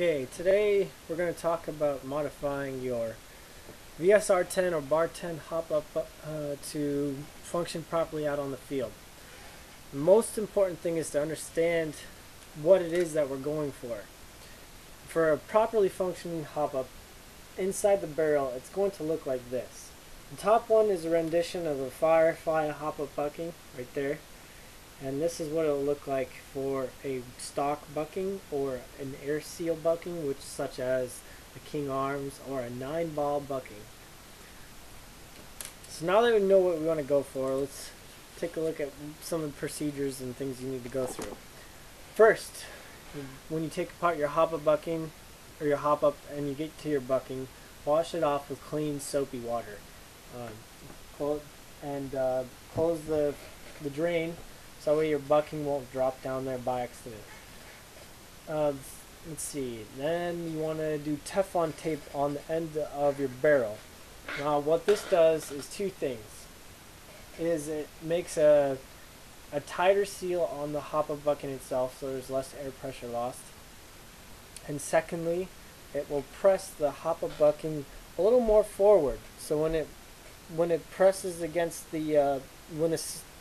Okay, today we're going to talk about modifying your VSR-10 or Bar-10 hop-up to function properly out on the field. The most important thing is to understand what it is that we're going for. For a properly functioning hop-up, inside the barrel it's going to look like this. The top one is a rendition of a Firefly hop-up bucking right there. And this is what it'll look like for a stock bucking or an air seal bucking, which such as a King Arms or a 9-ball bucking. So now that we know what we want to go for, let's take a look at some of the procedures and things you need to go through. First, when you take apart your hop-up bucking or your hop-up and you get to your bucking, wash it off with clean soapy water. Close the drain, so that way your bucking won't drop down there by accident. Let's see, then you want to do Teflon tape on the end of your barrel. Now what this does is two things. It makes a tighter seal on the hop-up bucking itself, so there's less air pressure lost. And secondly, it will press the hop-up bucking a little more forward, so when it presses against the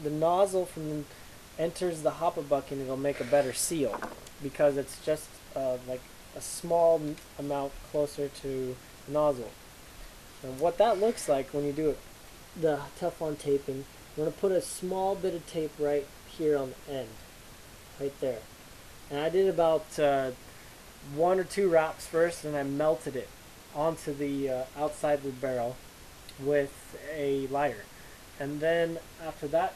nozzle enters the hop-up bucking, it'll make a better seal because it's just like a small amount closer to the nozzle. And what that looks like when you do it, the Teflon taping, I'm going to put a small bit of tape right here on the end, right there. And I did about 1 or 2 wraps first, and I melted it onto the outside of the barrel with a lighter. And then after that,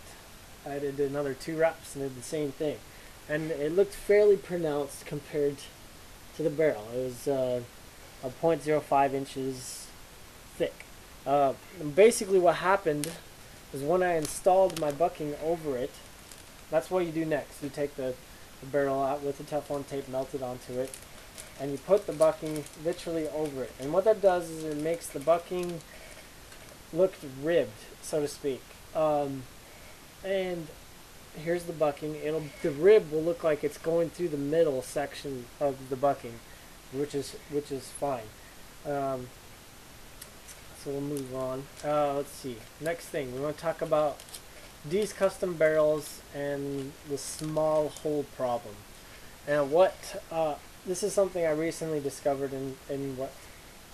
I did another 2 wraps and did the same thing. And it looked fairly pronounced compared to the barrel. It was a 0.05 inches thick. Basically what happened is when I installed my bucking over it, that's what you do next. You take the barrel out with the Teflon tape melted onto it, and you put the bucking literally over it. And what that does is it makes the bucking look ribbed, so to speak. And here's the bucking. The rib will look like it's going through the middle section of the bucking, which is fine. So we'll move on. Let's see. Next thing, we want to talk about these custom barrels and the small hole problem. And this is something I recently discovered and what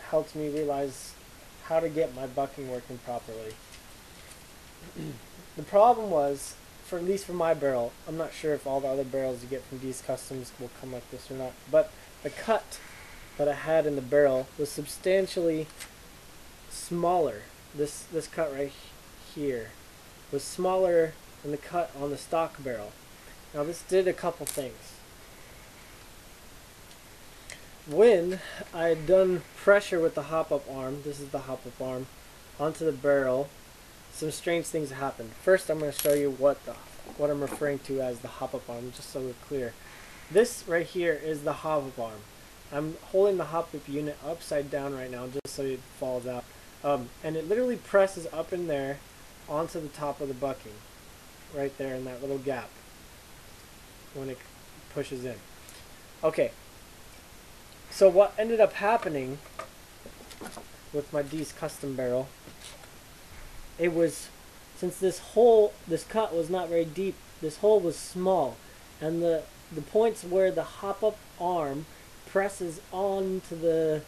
helped me realize how to get my bucking working properly. The problem was, at least for my barrel, I'm not sure if all the other barrels you get from these customs will come like this or not, but the cut that I had in the barrel was substantially smaller. This cut right here was smaller than the cut on the stock barrel. Now this did a couple things. When I had done pressure with the hop-up arm, this is the hop-up arm, onto the barrel, some strange things happened. First, I'm going to show you what I'm referring to as the hop-up arm, just so we're clear. This right here is the hop-up arm. I'm holding the hop-up unit upside down right now, just so it falls out. And it literally presses up in there onto the top of the bucking, right there in that little gap when it pushes in. Okay. So what ended up happening with my D's custom barrel, it was, since this cut was not very deep, this hole was small, and the points where the hop-up arm presses onto the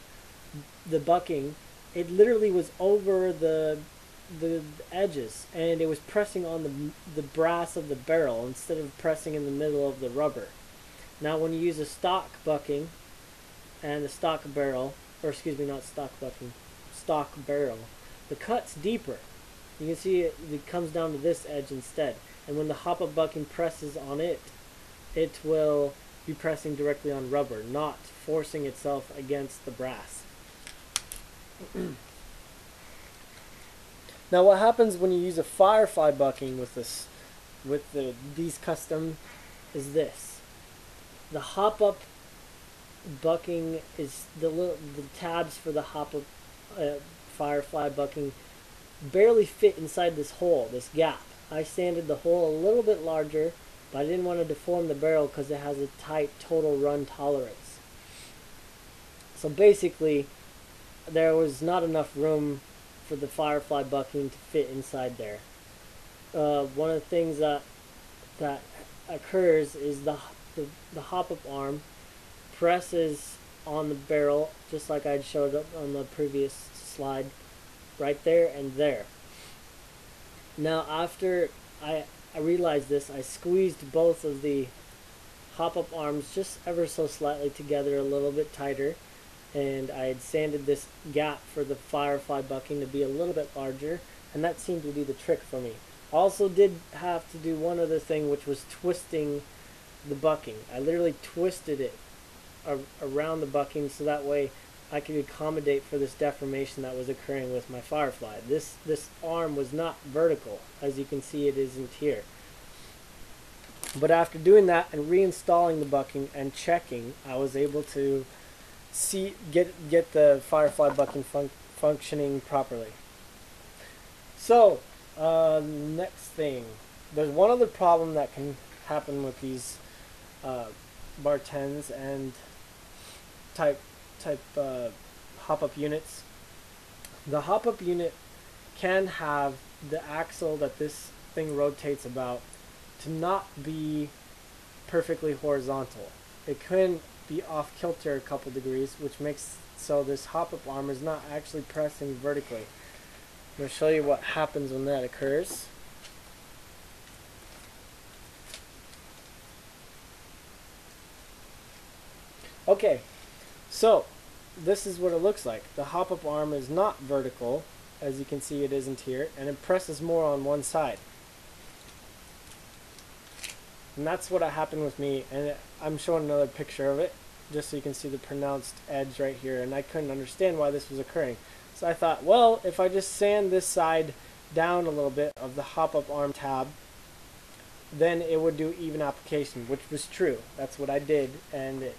bucking, it literally was over the edges, and it was pressing on the brass of the barrel instead of pressing in the middle of the rubber. Now when you use a stock bucking and a stock barrel, or excuse me, not stock bucking, stock barrel, the cut's deeper. You can see it comes down to this edge instead. And when the hop-up bucking presses on it, it will be pressing directly on rubber, not forcing itself against the brass. Now what happens when you use a Firefly bucking with these custom is this. The hop-up bucking is the tabs for the hop-up Firefly bucking barely fit inside this hole, this gap. I sanded the hole a little bit larger, but I didn't want to deform the barrel because it has a tight total run tolerance. So basically, there was not enough room for the firefly bucking to fit inside there. One of the things that occurs is the hop-up arm presses on the barrel, just like I'd showed up on the previous slide, right there and there. Now after I realized this, I squeezed both of the hop-up arms just ever so slightly together, a little bit tighter, and I had sanded this gap for the firefly bucking to be a little bit larger, and that seemed to do the trick for me. Also did have to do one other thing, which was twisting the bucking. I literally twisted it around the bucking so that way I could accommodate for this deformation that was occurring with my firefly. This arm was not vertical, as you can see it isn't here. But after doing that and reinstalling the bucking and checking, I was able to get the firefly bucking functioning properly. So next thing, there's one other problem that can happen with these Bar-10s and type hop-up units. The hop-up unit can have the axle that this thing rotates about to not be perfectly horizontal. It can be off kilter a couple degrees, which makes so this hop-up arm is not actually pressing vertically. I'm going to show you what happens when that occurs. Okay, so this is what it looks like. The hop-up arm is not vertical, as you can see it isn't here, and it presses more on one side. And that's what happened with me, and I'm showing another picture of it just so you can see the pronounced edge right here, and I couldn't understand why this was occurring. So I thought, well, if I just sand this side down a little bit of the hop-up arm tab, then it would do even application, which was true. That's what I did, and it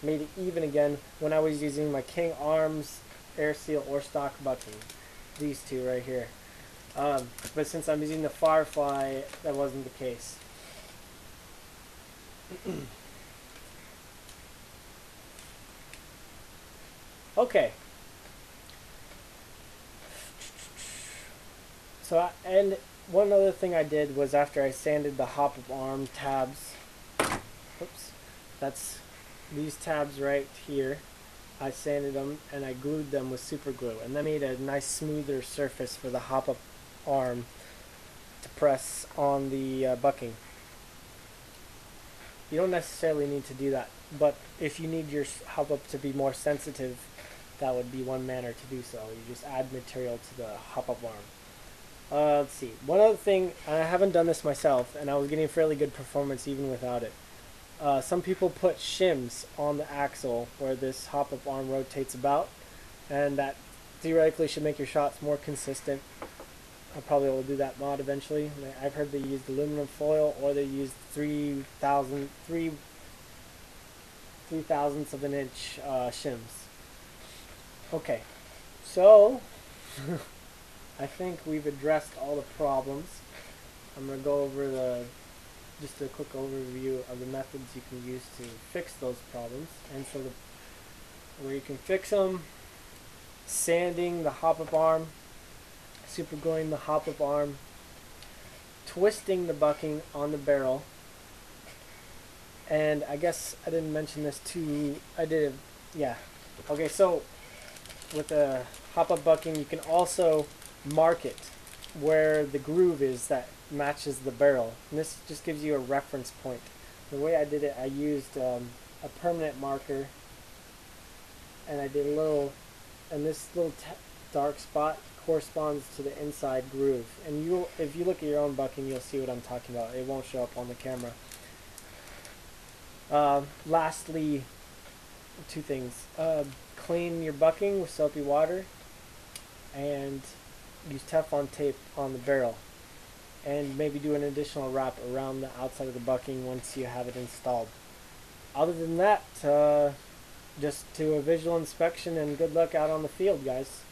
made it even again when I was using my King Arms Air Seal or stock bucking. These two right here. But since I'm using the Firefly, that wasn't the case. Okay. So, and one other thing I did was after I sanded the hop-up arm tabs, oops, that's these tabs right here, I sanded them and I glued them with super glue, and that made a nice smoother surface for the hop-up arm to press on the bucking. You don't necessarily need to do that, but if you need your hop-up to be more sensitive, that would be one manner to do so. You just add material to the hop-up arm. Let's see. One other thing, and I haven't done this myself, and I was getting fairly good performance even without it. Some people put shims on the axle where this hop-up arm rotates about, and that theoretically should make your shots more consistent. I probably will do that mod eventually. I've heard they used aluminum foil, or they used 3/1000ths of an inch shims. Okay, so I think we've addressed all the problems. I'm going to go over just a quick overview of the methods you can use to fix those problems. And so where you can fix them: sanding the hop-up arm, supergluing the hop-up arm, twisting the bucking on the barrel, and I guess I didn't mention this too. I did, yeah. Okay, so with the hop-up bucking, you can also mark it where the groove is that matches the barrel, and this just gives you a reference point. The way I did it, I used a permanent marker, and I did a little, and this little dark spot corresponds to the inside groove, and if you look at your own bucking, you'll see what I'm talking about. It won't show up on the camera. Lastly, two things: clean your bucking with soapy water, and use Teflon tape on the barrel, and maybe do an additional wrap around the outside of the bucking once you have it installed. Other than that, just do a visual inspection, and good luck out on the field, guys.